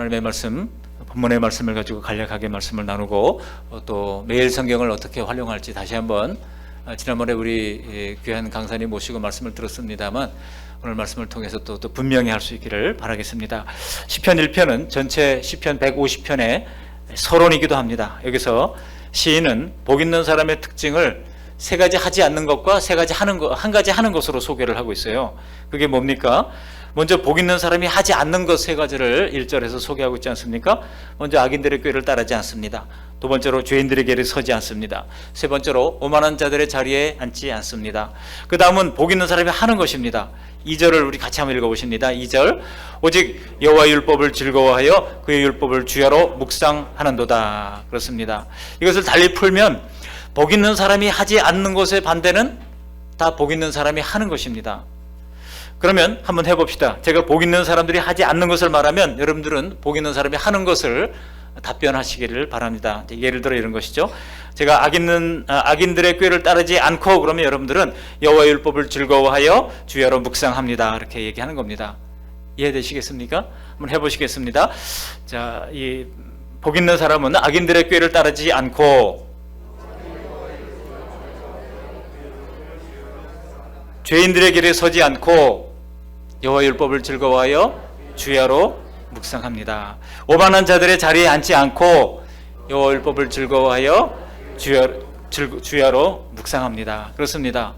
하나님의 말씀, 본문의 말씀을 가지고 간략하게 말씀을 나누고 또 매일 성경을 어떻게 활용할지 다시 한번 지난번에 우리 귀한 강사님 모시고 말씀을 들었습니다만 오늘 말씀을 통해서 또 분명히 할 수 있기를 바라겠습니다. 시편 1편은 전체 시편 150편의 서론이기도 합니다. 여기서 시인은 복 있는 사람의 특징을 세 가지 하지 않는 것과 세 가지 하는 것, 한 가지 하는 것으로 소개를 하고 있어요. 그게 뭡니까? 먼저 복 있는 사람이 하지 않는 것 세 가지를 1절에서 소개하고 있지 않습니까? 먼저 악인들의 꾀를 따르지 않습니다. 두 번째로 죄인들의 길에 서지 않습니다. 세 번째로 오만한 자들의 자리에 앉지 않습니다. 그 다음은 복 있는 사람이 하는 것입니다. 2절을 우리 같이 한번 읽어보십니다. 2절 오직 여호와의 율법을 즐거워하여 그의 율법을 주야로 묵상하는도다. 그렇습니다. 이것을 달리 풀면 복 있는 사람이 하지 않는 것의 반대는 다 복 있는 사람이 하는 것입니다. 그러면 한번 해봅시다. 제가 복 있는 사람들이 하지 않는 것을 말하면 여러분들은 복 있는 사람이 하는 것을 답변하시기를 바랍니다. 예를 들어 이런 것이죠. 제가 악인들의 꾀를 따르지 않고 그러면 여러분들은 여호와의 율법을 즐거워하여 주야로 묵상합니다. 이렇게 얘기하는 겁니다. 이해되시겠습니까? 한번 해보시겠습니다. 자, 이 복 있는 사람은 악인들의 꾀를 따르지 않고 죄인들의 길에 서지 않고 여호와의 율법을 즐거워하여 주야로 묵상합니다. 오만한 자들의 자리에 앉지 않고 여호와의 율법을 즐거워하여 주야로 묵상합니다. 그렇습니다.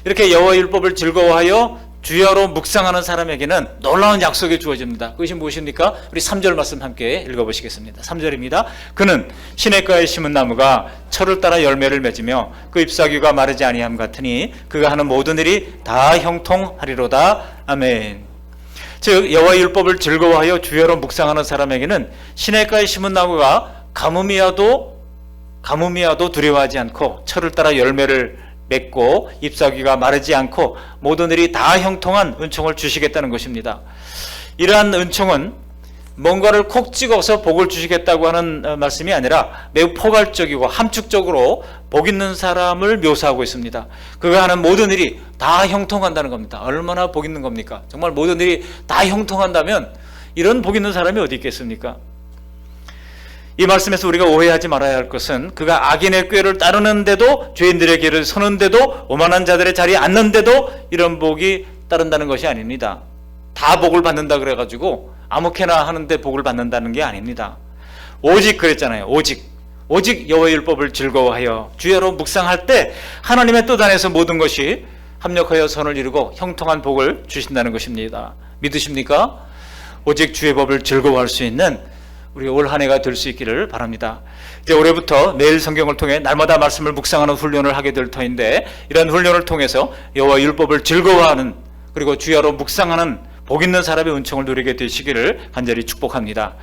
이렇게 여호와의 율법을 즐거워하여 주야로 묵상하는 사람에게는 놀라운 약속이 주어집니다. 그것이 무엇입니까? 우리 3절 말씀 함께 읽어보시겠습니다. 3절입니다. 그는 시냇가에 심은 나무가 철을 따라 열매를 맺으며 그 잎사귀가 마르지 아니함 같으니 그가 하는 모든 일이 다 형통하리로다. 아멘. 즉 여호와의 율법을 즐거워하여 주야로 묵상하는 사람에게는 시냇가에 심은 나무가 가뭄이야도 두려워하지 않고 철을 따라 열매를 맺고 잎사귀가 마르지 않고 모든 일이 다 형통한 은총을 주시겠다는 것입니다. 이러한 은총은 뭔가를 콕 찍어서 복을 주시겠다고 하는 말씀이 아니라 매우 포괄적이고 함축적으로 복 있는 사람을 묘사하고 있습니다. 그가 하는 모든 일이 다 형통한다는 겁니다. 얼마나 복 있는 겁니까? 정말 모든 일이 다 형통한다면 이런 복 있는 사람이 어디 있겠습니까? 이 말씀에서 우리가 오해하지 말아야 할 것은 그가 악인의 꾀를 따르는데도 죄인들의 길을 서는데도 오만한 자들의 자리에 앉는데도 이런 복이 따른다는 것이 아닙니다. 다 복을 받는다 그래가지고 아무렇게나 하는데 복을 받는다는 게 아닙니다. 오직 그랬잖아요. 오직 여호와의 율법을 즐거워하여 주야로 묵상할 때 하나님의 뜻 안에서 모든 것이 합력하여 선을 이루고 형통한 복을 주신다는 것입니다. 믿으십니까? 오직 주의 법을 즐거워할 수 있는 우리 올 한 해가 될 수 있기를 바랍니다. 이제 올해부터 매일 성경을 통해 날마다 말씀을 묵상하는 훈련을 하게 될 터인데 이런 훈련을 통해서 여호와의 율법을 즐거워하는 그리고 주야로 묵상하는 복 있는 사람의 은총을 누리게 되시기를 간절히 축복합니다.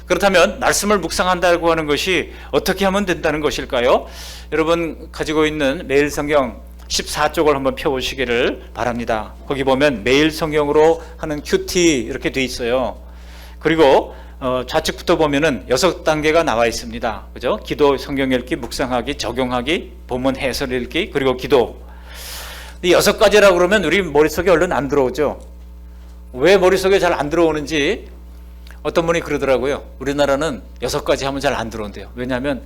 그렇다면 말씀을 묵상한다고 하는 것이 어떻게 하면 된다는 것일까요? 여러분 가지고 있는 매일 성경 14쪽을 한번 펴보시기를 바랍니다. 거기 보면 매일 성경으로 하는 큐티 이렇게 돼 있어요. 그리고 좌측부터 보면은 6단계가 나와 있습니다. 그죠? 기도, 성경 읽기, 묵상하기, 적용하기, 본문 해설 읽기, 그리고 기도. 이 6가지라고 그러면 우리 머릿속에 얼른 안 들어오죠? 왜 머릿속에 잘 안 들어오는지 어떤 분이 그러더라고요. 우리나라는 6가지 하면 잘 안 들어온대요. 왜냐하면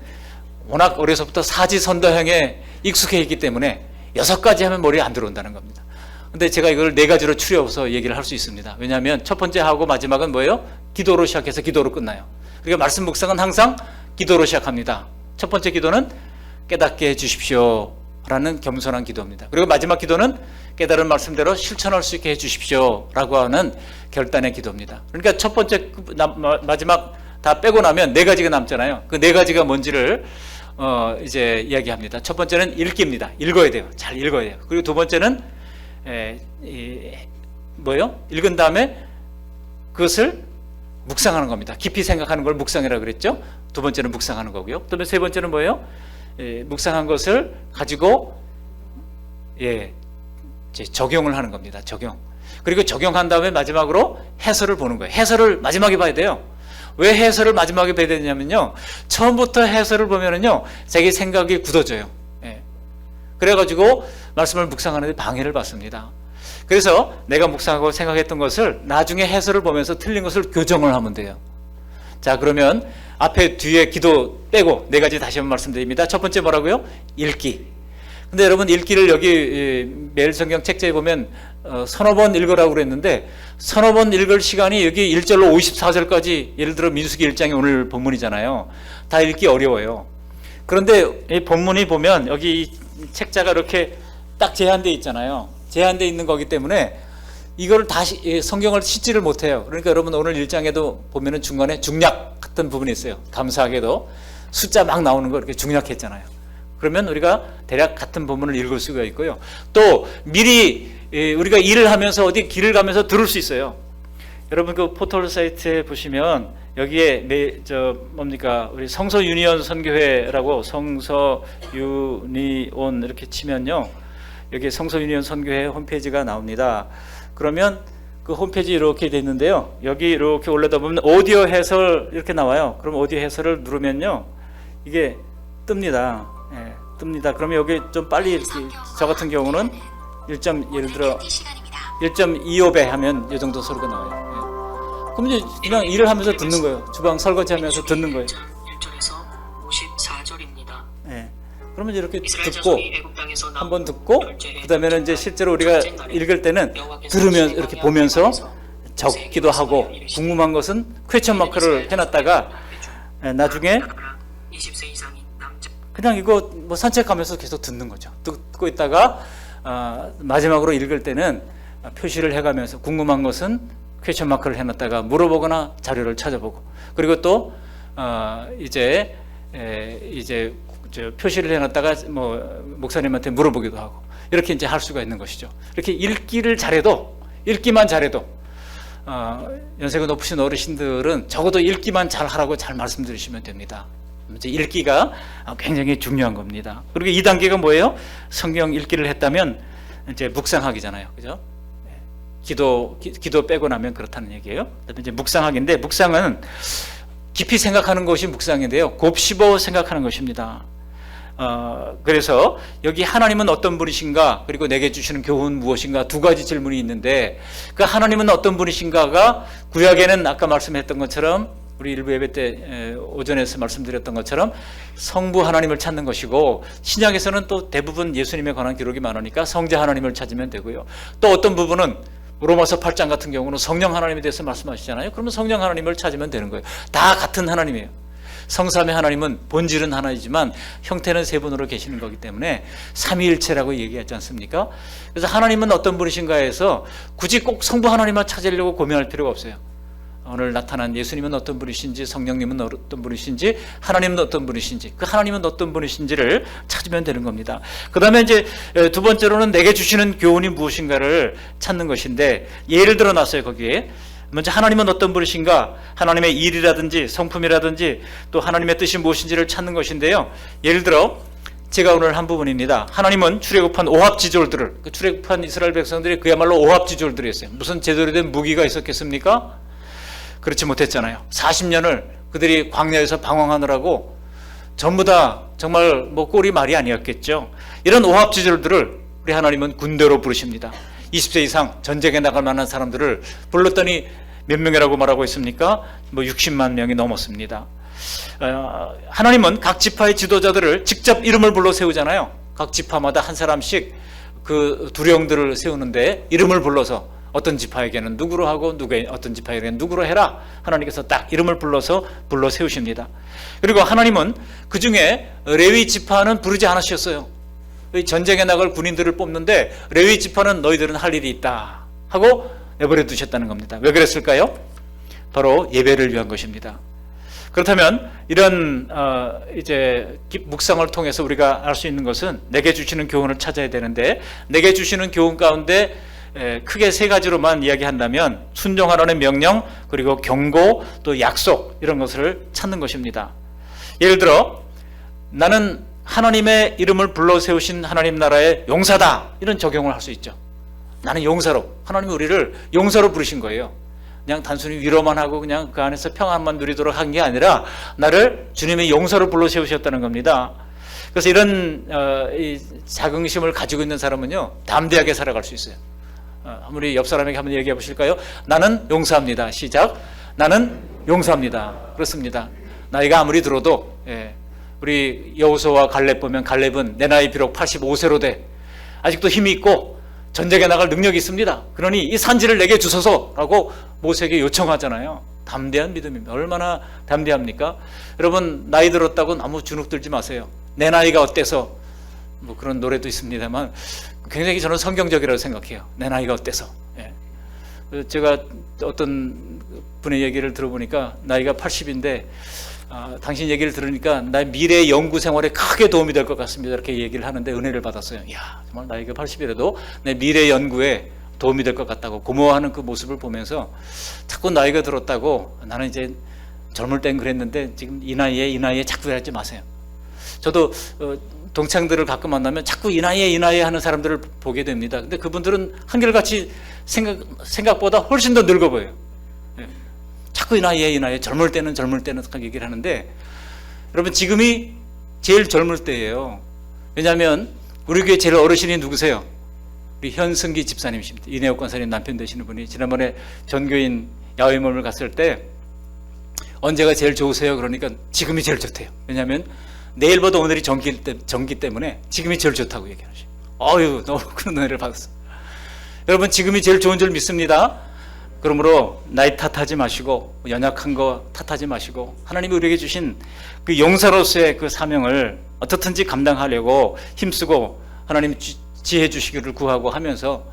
워낙 어려서부터 사지선다형에 익숙해 있기 때문에 6가지 하면 머리에 안 들어온다는 겁니다. 근데 제가 이걸 4가지로 추려서 얘기를 할 수 있습니다. 왜냐하면 첫 번째 하고 마지막은 뭐예요? 기도로 시작해서 기도로 끝나요. 그러니까 말씀 묵상은 항상 기도로 시작합니다. 첫 번째 기도는 깨닫게 해주십시오 라는 겸손한 기도입니다. 그리고 마지막 기도는 깨달은 말씀대로 실천할 수 있게 해주십시오 라고 하는 결단의 기도입니다. 그러니까 첫 번째 마지막 다 빼고 나면 4가지가 남잖아요. 그 4가지가 뭔지를 이제 이야기합니다. 첫 번째는 읽기입니다. 읽어야 돼요. 잘 읽어야 돼요. 그리고 두 번째는 뭐예요? 읽은 다음에 그것을 묵상하는 겁니다. 깊이 생각하는 걸 묵상이라고 그랬죠? 두 번째는 묵상하는 거고요. 그다음에 세 번째는 뭐예요? 묵상한 것을 가지고 이제 적용을 하는 겁니다. 적용. 그리고 적용한 다음에 마지막으로 해설을 보는 거예요. 해설을 마지막에 봐야 돼요. 왜 해설을 마지막에 봐야 되냐면요, 처음부터 해설을 보면은요 자기 생각이 굳어져요. 그래가지고 말씀을 묵상하는 데 방해를 받습니다. 그래서 내가 묵상하고 생각했던 것을 나중에 해설을 보면서 틀린 것을 교정을 하면 돼요. 자, 그러면 앞에 뒤에 기도 빼고 네 가지 다시 한번 말씀드립니다. 첫 번째 뭐라고요? 읽기. 근데 여러분, 읽기를 여기 매일 성경 책자에 보면 서너 번 읽으라고 그랬는데, 서너 번 읽을 시간이 여기 1절로 54절까지, 예를 들어 민수기 1장이 오늘 본문이잖아요. 다 읽기 어려워요. 그런데 이 본문이 보면 여기 이 책자가 이렇게 딱 제한되어 있잖아요. 제한되어 있는 거기 때문에 이걸 다시 성경을 씻지를 못해요. 그러니까 여러분, 오늘 1장에도 보면은 중간에 중략 같은 부분이 있어요. 감사하게도 숫자 막 나오는 거 이렇게 중략했잖아요. 그러면 우리가 대략 같은 본문을 읽을 수가 있고요. 또 미리 우리가 일을 하면서 어디 길을 가면서 들을 수 있어요. 여러분, 그 포털 사이트에 보시면 여기에 우리 성서 유니온 선교회라고, 성서 유니온 이렇게 치면요, 여기 성서 유니온 선교회 홈페이지가 나옵니다. 그러면 그 홈페이지 이렇게 돼 있는데요, 여기 이렇게 올라다 보면 오디오 해설 이렇게 나와요. 그럼 오디오 해설을 누르면요, 이게 뜹니다. 예, 뜹니다. 그러면 여기 좀 빨리 이렇게, 저 같은 경우는 예를 들어 1.25배 하면 이 정도 소리가 나와요. 예. 그럼 이제 그냥 일을 하면서 듣는 거예요. 주방 설거지 하면서 듣는 거예요. 1절에서 54절입니다. 예. 그러면 이렇게 듣고, 한번 듣고, 그 다음에는 이제 실제로 우리가 읽을 때는 들으면서, 이렇게 보면서 적기도 하고, 궁금한 것은 퀘스천 마크를 해놨다가 나중에 그냥 이거 뭐 산책하면서 계속 듣는 거죠. 듣고 있다가 마지막으로 읽을 때는 표시를 해가면서 궁금한 것은 퀘스천 마크를 해놨다가 물어보거나 자료를 찾아보고, 그리고 또 이제 표시를 해놨다가 뭐 목사님한테 물어보기도 하고, 이렇게 이제 할 수가 있는 것이죠. 이렇게 읽기만 잘해도 연세가 높으신 어르신들은 적어도 읽기만 잘 하라고 잘 말씀드리시면 됩니다. 이제 읽기가 굉장히 중요한 겁니다. 그리고 2단계가 뭐예요? 성경 읽기를 했다면 이제 묵상하기잖아요. 그죠? 기도 빼고 나면 그렇다는 얘기예요. 그다음에 이제 묵상하기인데, 묵상은 깊이 생각하는 것이 묵상인데요, 곱씹어 생각하는 것입니다. 그래서 여기 하나님은 어떤 분이신가, 그리고 내게 주시는 교훈 무엇인가, 두 가지 질문이 있는데, 그 하나님은 어떤 분이신가가 구약에는 아까 말씀했던 것처럼, 우리 일부 예배 때 오전에서 말씀드렸던 것처럼 성부 하나님을 찾는 것이고, 신약에서는 또 대부분 예수님에 관한 기록이 많으니까 성자 하나님을 찾으면 되고요. 또 어떤 부분은 로마서 8장 같은 경우는 성령 하나님에 대해서 말씀하시잖아요. 그러면 성령 하나님을 찾으면 되는 거예요. 다 같은 하나님이에요. 성삼의 하나님은 본질은 하나이지만 형태는 세 분으로 계시는 거기 때문에 삼위일체라고 얘기하지 않습니까? 그래서 하나님은 어떤 분이신가 해서 굳이 꼭 성부 하나님만 찾으려고 고민할 필요가 없어요. 오늘 나타난 예수님은 어떤 분이신지, 성령님은 어떤 분이신지, 하나님은 어떤 분이신지, 그 하나님은 어떤 분이신지를 찾으면 되는 겁니다. 그 다음에 이제 두 번째로는 내게 주시는 교훈이 무엇인가를 찾는 것인데, 예를 들어 놨어요. 거기에 먼저 하나님은 어떤 분이신가, 하나님의 일이라든지 성품이라든지 또 하나님의 뜻이 무엇인지를 찾는 것인데요, 예를 들어 제가 오늘 한 부분입니다. 하나님은 출애굽한 오합지졸들을, 그 출애굽한 이스라엘 백성들이 그야말로 오합지졸들이었어요. 무슨 제대로 된 무기가 있었겠습니까? 그렇지 못했잖아요. 40년을 그들이 광야에서 방황하느라고 전부 다 정말 뭐 꼴이 말이 아니었겠죠. 이런 오합지졸들을 우리 하나님은 군대로 부르십니다. 20세 이상 전쟁에 나갈 만한 사람들을 불렀더니 몇 명이라고 말하고 있습니까? 뭐 60만 명이 넘었습니다. 하나님은 각 지파의 지도자들을 직접 이름을 불러 세우잖아요. 각 지파마다 한 사람씩 그 두령들을 세우는데 이름을 불러서 어떤 지파에게는 누구로 하고 어떤 지파에게는 누구로 해라, 하나님께서 딱 이름을 불러서 불러 세우십니다. 그리고 하나님은 그 중에 레위 지파는 부르지 않으셨어요. 전쟁에 나갈 군인들을 뽑는데 레위 지파는 너희들은 할 일이 있다 하고 내버려 두셨다는 겁니다. 왜 그랬을까요? 바로 예배를 위한 것입니다. 그렇다면 이런 이제 묵상을 통해서 우리가 알 수 있는 것은 내게 주시는 교훈을 찾아야 되는데, 내게 주시는 교훈 가운데 크게 세 가지로만 이야기한다면 순종하라는 명령, 그리고 경고, 또 약속, 이런 것을 찾는 것입니다. 예를 들어 나는 하나님의 이름을 불러 세우신 하나님 나라의 용사다, 이런 적용을 할 수 있죠. 나는 용사로, 하나님이 우리를 용사로 부르신 거예요. 그냥 단순히 위로만 하고 그냥 그 안에서 평안만 누리도록 한 게 아니라 나를 주님의 용사로 불러 세우셨다는 겁니다. 그래서 이런 이 자긍심을 가지고 있는 사람은요, 담대하게 살아갈 수 있어요. 우리 옆 사람에게 한번 얘기해 보실까요? 나는 용사입니다. 시작. 나는 용서합니다. 그렇습니다. 나이가 아무리 들어도 우리 여호수아와 갈렙 보면 갈렙은 내 나이 비록 85세로 돼 아직도 힘이 있고 전쟁에 나갈 능력이 있습니다. 그러니 이 산지를 내게 주소서라고 모세에게 요청하잖아요. 담대한 믿음입니다. 얼마나 담대합니까? 여러분 나이 들었다고 너무 주눅 들지 마세요. 내 나이가 어때서 뭐 그런 노래도 있습니다만 굉장히 저는 성경적이라고 생각해요. 내 나이가 어때서. 제가 어떤 분의 얘기를 들어보니까 나이가 80인데 당신 얘기를 들으니까 나의 미래 연구 생활에 크게 도움이 될 것 같습니다. 이렇게 얘기를 하는데 은혜를 받았어요. 이야, 정말 나이가 80이라도 내 미래 연구에 도움이 될 것 같다고 고마워하는 그 모습을 보면서 자꾸 나이가 들었다고 나는 이제 젊을 땐 그랬는데 지금 이 나이에 자꾸 하지 마세요. 저도 동창들을 가끔 만나면 자꾸 이 나이에 하는 사람들을 보게 됩니다. 근데 그분들은 한결같이 생각보다 훨씬 더 늙어 보여요. 자꾸 이 나이에 젊을 때는 얘기를 하는데 여러분 지금이 제일 젊을 때예요. 왜냐하면 우리 교회 제일 어르신이 누구세요? 우리 현승기 집사님이십니다. 이내옥 권사님 남편 되시는 분이 지난번에 전교인 야외 모임을 갔을 때 언제가 제일 좋으세요? 그러니까 지금이 제일 좋대요. 왜냐하면 내일보다 오늘이 정기 때문에 지금이 제일 좋다고 얘기하시죠. 어휴, 너무 그런 은혜를 받았어요. 여러분 지금이 제일 좋은 줄 믿습니다. 그러므로 나이 탓하지 마시고 연약한 거 탓하지 마시고 하나님이 우리에게 주신 그 용사로서의 그 사명을 어떻든지 감당하려고 힘쓰고 하나님 지혜 주시기를 구하고 하면서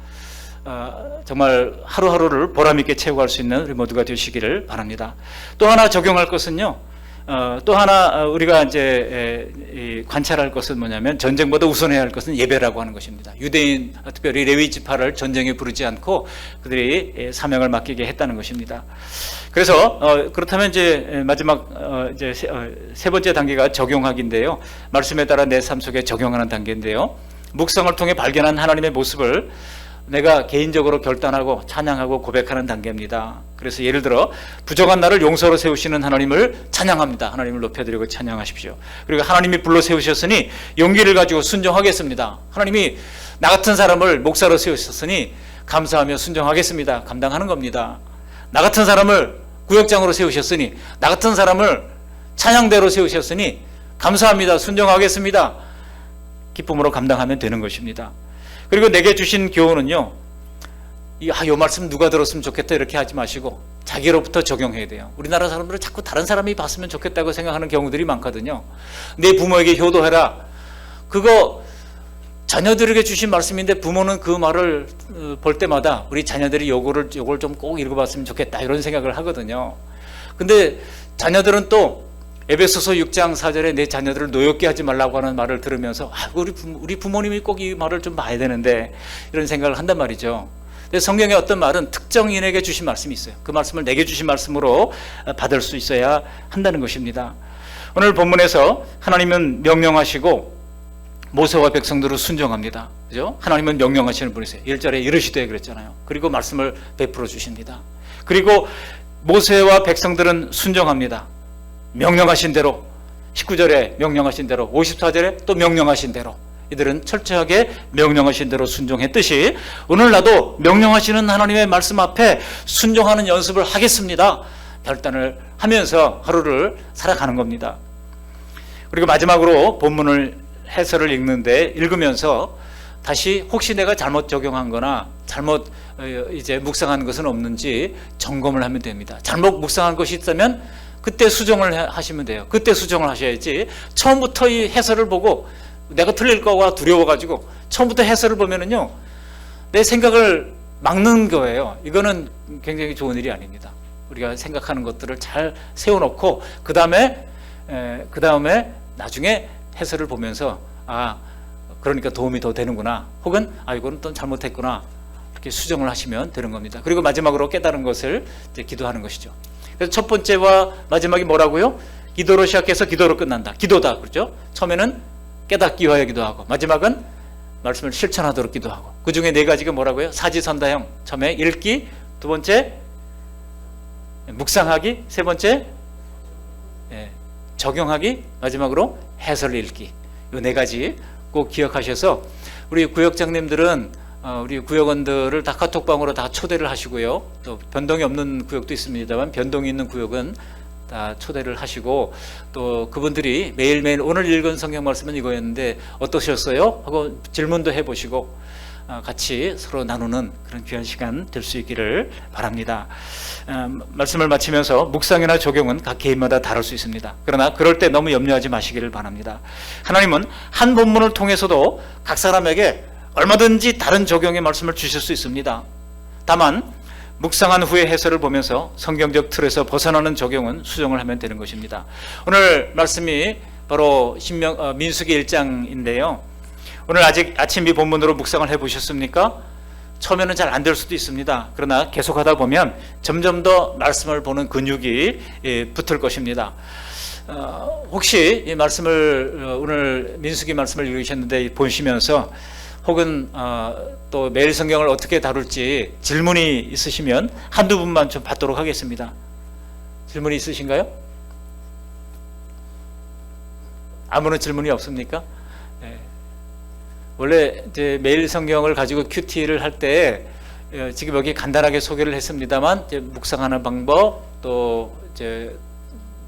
정말 하루하루를 보람있게 채워갈 수 있는 우리 모두가 되시기를 바랍니다. 또 하나 적용할 것은요. 또 하나 우리가 이제 관찰할 것은 뭐냐면 전쟁보다 우선해야 할 것은 예배라고 하는 것입니다. 유대인 특별히 레위 지파를 전쟁에 부르지 않고 그들이 사명을 맡기게 했다는 것입니다. 그래서 그렇다면 이제 마지막 이제 세 번째 단계가 적용하기인데요. 말씀에 따라 내 삶 속에 적용하는 단계인데요. 묵상을 통해 발견한 하나님의 모습을 내가 개인적으로 결단하고 찬양하고 고백하는 단계입니다. 그래서 예를 들어 부정한 나를 용서로 세우시는 하나님을 찬양합니다. 하나님을 높여드리고 찬양하십시오. 그리고 하나님이 불러 세우셨으니 용기를 가지고 순종하겠습니다. 하나님이 나 같은 사람을 목사로 세우셨으니 감사하며 순종하겠습니다. 감당하는 겁니다. 나 같은 사람을 구역장으로 세우셨으니 나 같은 사람을 찬양대로 세우셨으니 감사합니다. 순종하겠습니다. 기쁨으로 감당하면 되는 것입니다. 그리고 내게 주신 교훈은요, 이 말씀 누가 들었으면 좋겠다 이렇게 하지 마시고 자기로부터 적용해야 돼요. 우리나라 사람들은 자꾸 다른 사람이 봤으면 좋겠다고 생각하는 경우들이 많거든요. 내 부모에게 효도해라. 그거 자녀들에게 주신 말씀인데 부모는 그 말을 볼 때마다 우리 자녀들이 요걸 좀 꼭 읽어봤으면 좋겠다 이런 생각을 하거든요. 근데 자녀들은 또 에베소서 6장 4절에 내 자녀들을 노엽게 하지 말라고 하는 말을 들으면서 우리 부모님이 꼭 이 말을 좀 봐야 되는데 이런 생각을 한단 말이죠. 근데 성경의 어떤 말은 특정인에게 주신 말씀이 있어요. 그 말씀을 내게 주신 말씀으로 받을 수 있어야 한다는 것입니다. 오늘 본문에서 하나님은 명령하시고 모세와 백성들을 순종합니다. 그죠? 하나님은 명령하시는 분이세요. 1절에 이르시되 그랬잖아요. 그리고 말씀을 베풀어 주십니다. 그리고 모세와 백성들은 순종합니다. 명령하신 대로 19절에 명령하신 대로 54절에 또 명령하신 대로 이들은 철저하게 명령하신 대로 순종했듯이 오늘 나도 명령하시는 하나님의 말씀 앞에 순종하는 연습을 하겠습니다. 결단을 하면서 하루를 살아가는 겁니다. 그리고 마지막으로 본문을 해설을 읽으면서 다시 혹시 내가 잘못 적용한 거나 잘못 이제 묵상한 것은 없는지 점검을 하면 됩니다. 잘못 묵상한 것이 있다면 그때 수정을 하시면 돼요. 그때 수정을 하셔야지 처음부터 이 해설을 보고 내가 틀릴 거가 두려워가지고 처음부터 해설을 보면은요 내 생각을 막는 거예요. 이거는 굉장히 좋은 일이 아닙니다. 우리가 생각하는 것들을 잘 세워놓고 그 다음에 나중에 해설을 보면서 그러니까 도움이 더 되는구나 혹은 이거는 또 잘못했구나 이렇게 수정을 하시면 되는 겁니다. 그리고 마지막으로 깨달은 것을 이제 기도하는 것이죠. 그래서 첫 번째와 마지막이 뭐라고요? 기도로 시작해서 기도로 끝난다. 기도다. 그렇죠? 처음에는 깨닫기 위하여 기도하고 마지막은 말씀을 실천하도록 기도하고 그 중에 네 가지가 뭐라고요? 사지선다형. 처음에 읽기, 두 번째 묵상하기, 세 번째 적용하기, 마지막으로 해설 읽기. 이 네 가지 꼭 기억하셔서 우리 구역장님들은 우리 구역원들을 다 카톡방으로 다 초대를 하시고요. 또 변동이 없는 구역도 있습니다만 변동이 있는 구역은 다 초대를 하시고, 또 그분들이 매일매일 오늘 읽은 성경 말씀은 이거였는데 어떠셨어요? 하고 질문도 해보시고 같이 서로 나누는 그런 귀한 시간 될 수 있기를 바랍니다. 말씀을 마치면서 묵상이나 적용은 각 개인마다 다를 수 있습니다. 그러나 그럴 때 너무 염려하지 마시기를 바랍니다. 하나님은 한 본문을 통해서도 각 사람에게 얼마든지 다른 적용의 말씀을 주실 수 있습니다. 다만 묵상한 후에 해설을 보면서 성경적 틀에서 벗어나는 적용은 수정을 하면 되는 것입니다. 오늘 말씀이 바로 민수기 1장인데요. 오늘 아직 아침 이 본문으로 묵상을 해보셨습니까? 처음에는 잘 안 될 수도 있습니다. 그러나 계속하다 보면 점점 더 말씀을 보는 근육이 붙을 것입니다. 혹시 이 말씀을 오늘 민수기 말씀을 읽으셨는데 보시면서 혹은 또 매일 성경을 어떻게 다룰지 질문이 있으시면 한두 분만 좀 받도록 하겠습니다. 질문이 있으신가요? 아무런 질문이 없습니까? 네. 원래 이제 매일 성경을 가지고 큐티를 할 때 지금 여기 간단하게 소개를 했습니다만, 이제 묵상하는 방법, 또 이제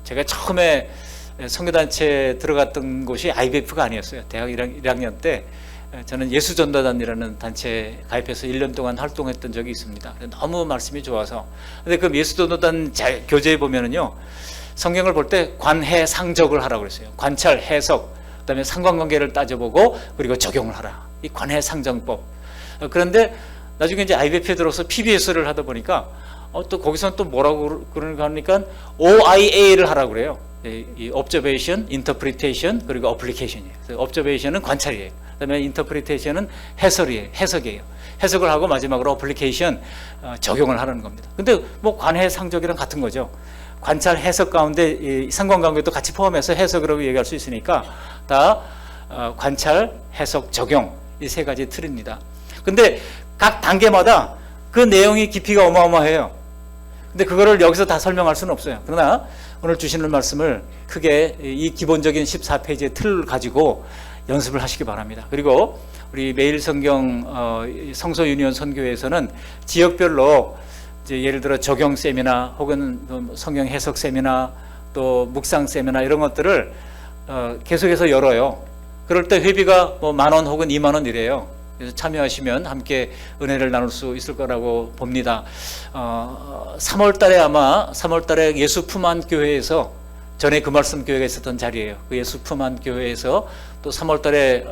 제가 처음에 선교단체 들어갔던 곳이 IBF가 아니었어요. 대학 1학년 때 저는 예수전도단이라는 단체에 가입해서 1년 동안 활동했던 적이 있습니다. 너무 말씀이 좋아서. 근데 그 예수전도단 교재에 보면은요, 성경을 볼 때 관해상적을 하라고 그랬어요. 관찰, 해석, 그다음에 상관관계를 따져보고 그리고 적용을 하라. 이 관해상정법. 그런데 나중에 이제 IBF에 들어서 PBS를 하다 보니까 또 거기서는 또 뭐라고 그러는가 하니까 OIA를 하라고 그래요. 이 observation, interpretation, 그리고 application이에요. observation은 관찰이에요. 그다음에 interpretation은 해석이에요. 해석을 하고 마지막으로 application, 적용을 하는 겁니다. 근데 뭐 관해상적이랑 같은 거죠. 관찰, 해석 가운데 이 상관관계도 같이 포함해서 해석이라고 얘기할 수 있으니까 다 관찰, 해석, 적용, 이 세 가지 틀입니다. 근데 각 단계마다 그 내용이 깊이가 어마어마해요. 근데 그거를 여기서 다 설명할 수는 없어요. 그러나 오늘 주시는 말씀을 크게 이 기본적인 14페이지의 틀을 가지고 연습을 하시기 바랍니다. 그리고 우리 매일 성경 성서 유니온 선교회에서는 지역별로 이제 예를 들어 적용 세미나 혹은 성경 해석 세미나 또 묵상 세미나 이런 것들을 계속해서 열어요. 그럴 때 회비가 뭐 10,000원 혹은 20,000원 이래요. 그래서 참여하시면 함께 은혜를 나눌 수 있을 거라고 봅니다. 3월 달에 아마 3월 달에 예수 품안 교회에서 전에 그 말씀 교회가 있었던 자리예요. 그 예수 품안 교회에서 또 3월 달에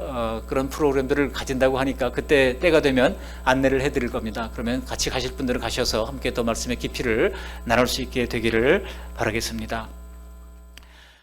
그런 프로그램들을 가진다고 하니까 그때 때가 되면 안내를 해드릴 겁니다. 그러면 같이 가실 분들은 가셔서 함께 더 말씀의 깊이를 나눌 수 있게 되기를 바라겠습니다.